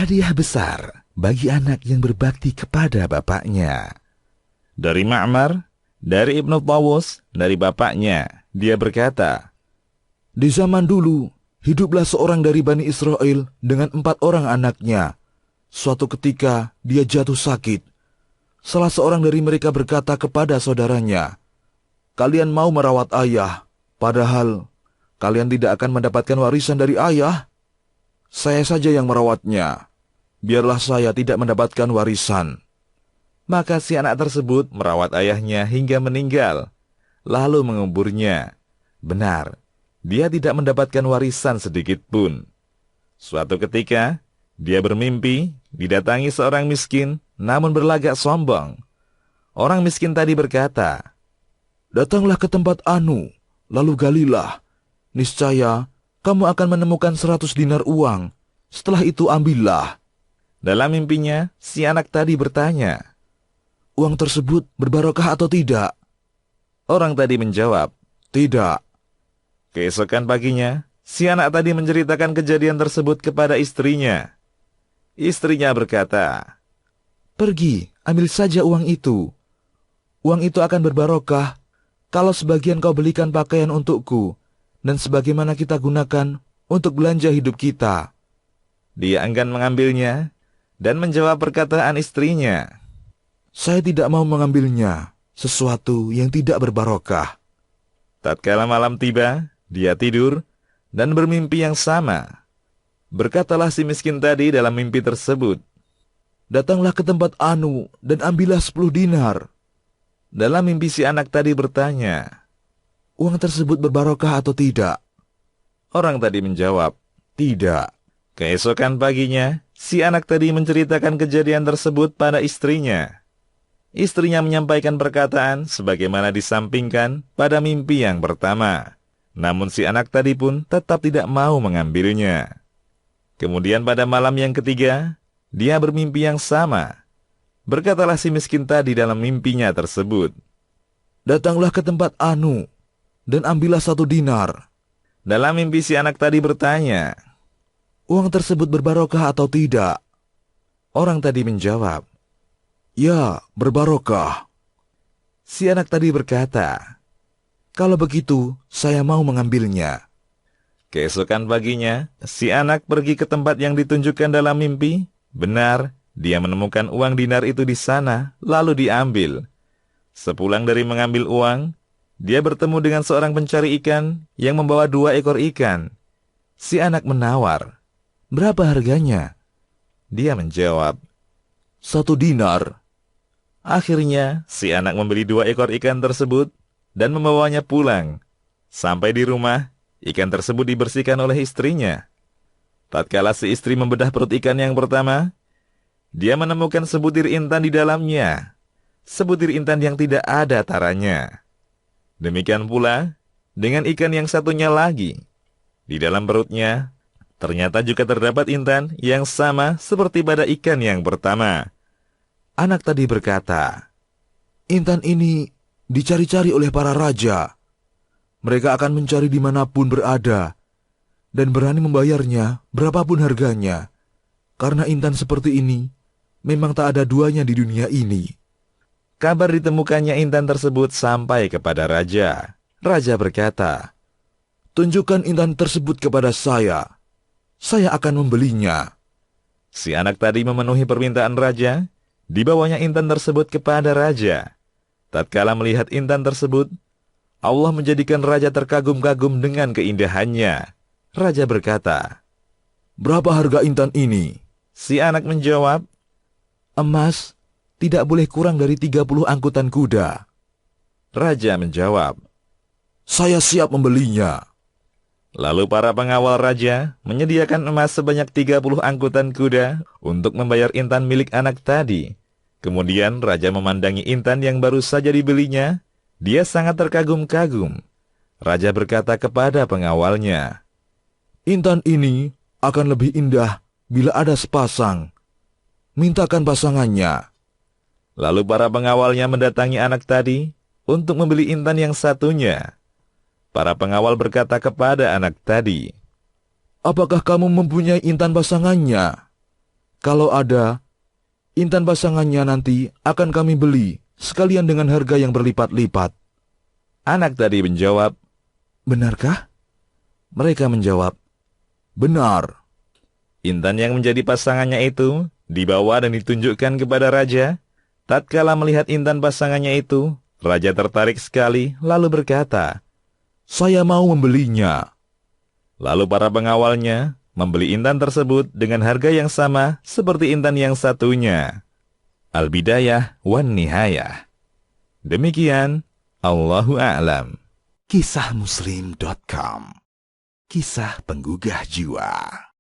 hadiah besar bagi anak yang berbakti kepada bapaknya. Dari Ma'mar, dari Ibnu Tawus, dari bapaknya, dia berkata, di zaman dulu, hiduplah seorang dari Bani Israel dengan 4 orang anaknya. Suatu ketika, dia jatuh sakit. Salah seorang dari mereka berkata kepada saudaranya, kalian mau merawat ayah, padahal kalian tidak akan mendapatkan warisan dari ayah. Saya saja yang merawatnya. Biarlah saya tidak mendapatkan warisan. Maka si anak tersebut merawat ayahnya hingga meninggal, lalu menguburnya. Benar, dia tidak mendapatkan warisan sedikit pun. Suatu ketika, dia bermimpi didatangi seorang miskin, namun berlagak sombong. Orang miskin tadi berkata, datanglah ke tempat Anu, lalu galilah. Niscaya, kamu akan menemukan 100 dinar uang. Setelah itu ambillah. Dalam mimpinya, si anak tadi bertanya, uang tersebut berbarokah atau tidak? Orang tadi menjawab, tidak. Keesokan paginya, si anak tadi menceritakan kejadian tersebut kepada istrinya. Istrinya berkata, pergi, ambil saja uang itu. Uang itu akan berbarokah kalau sebagian kau belikan pakaian untukku, dan sebagaimana kita gunakan untuk belanja hidup kita. Dia enggan mengambilnya, dan menjawab perkataan istrinya, saya tidak mau mengambilnya, sesuatu yang tidak berbarokah. Tatkala malam tiba, dia tidur dan bermimpi yang sama. Berkatalah si miskin tadi dalam mimpi tersebut, datanglah ke tempat Anu dan ambillah 10 dinar. Dalam mimpi si anak tadi bertanya, uang tersebut berbarokah atau tidak? Orang tadi menjawab, tidak. Keesokan paginya, si anak tadi menceritakan kejadian tersebut pada istrinya. Istrinya menyampaikan perkataan sebagaimana disampingkan pada mimpi yang pertama. Namun si anak tadi pun tetap tidak mau mengambilnya. Kemudian pada malam yang ketiga, dia bermimpi yang sama. Berkatalah si miskin tadi dalam mimpinya tersebut, datanglah ke tempat Anu dan ambillah 1 dinar. Dalam mimpi si anak tadi bertanya, uang tersebut berbarokah atau tidak? Orang tadi menjawab, ya, berbarokah. Si anak tadi berkata, kalau begitu, saya mau mengambilnya. Keesokan paginya, si anak pergi ke tempat yang ditunjukkan dalam mimpi. Benar, dia menemukan uang dinar itu di sana, lalu diambil. Sepulang dari mengambil uang, dia bertemu dengan seorang pencari ikan yang membawa 2 ekor ikan. Si anak menawar, berapa harganya? Dia menjawab, 1 dinar. Akhirnya, si anak membeli 2 ekor ikan tersebut dan membawanya pulang. Sampai di rumah, ikan tersebut dibersihkan oleh istrinya. Tatkala si istri membedah perut ikan yang pertama, dia menemukan sebutir intan di dalamnya. Sebutir intan yang tidak ada taranya. Demikian pula dengan ikan yang satunya lagi. Di dalam perutnya, ternyata juga terdapat intan yang sama seperti pada ikan yang pertama. Anak tadi berkata, intan ini dicari-cari oleh para raja. Mereka akan mencari dimanapun berada, dan berani membayarnya berapapun harganya. Karena intan seperti ini, memang tak ada duanya di dunia ini. Kabar ditemukannya intan tersebut sampai kepada raja. Raja berkata, tunjukkan intan tersebut kepada saya akan membelinya. Si anak tadi memenuhi permintaan raja, dibawanya intan tersebut kepada raja. Tatkala melihat intan tersebut, Allah menjadikan raja terkagum-kagum dengan keindahannya. Raja berkata, berapa harga intan ini? Si anak menjawab, emas tidak boleh kurang dari 30 angkutan kuda. Raja menjawab, saya siap membelinya. Lalu para pengawal raja menyediakan emas sebanyak 30 angkutan kuda untuk membayar intan milik anak tadi. Kemudian raja memandangi intan yang baru saja dibelinya. Dia sangat terkagum-kagum. Raja berkata kepada pengawalnya, intan ini akan lebih indah bila ada sepasang. Mintakan pasangannya. Lalu para pengawalnya mendatangi anak tadi untuk membeli intan yang satunya. Para pengawal berkata kepada anak tadi, apakah kamu mempunyai intan pasangannya? Kalau ada, intan pasangannya nanti akan kami beli, sekalian dengan harga yang berlipat-lipat. Anak tadi menjawab, benarkah? Mereka menjawab, benar. Intan yang menjadi pasangannya itu dibawa dan ditunjukkan kepada raja. Tatkala melihat intan pasangannya itu, raja tertarik sekali lalu berkata, saya mau membelinya. Lalu para pengawalnya membeli intan tersebut dengan harga yang sama seperti intan yang satunya. Al-Bidayah wan Nihayah. Demikian, Allahu a'lam. Kisahmuslim.com. Kisah penggugah jiwa.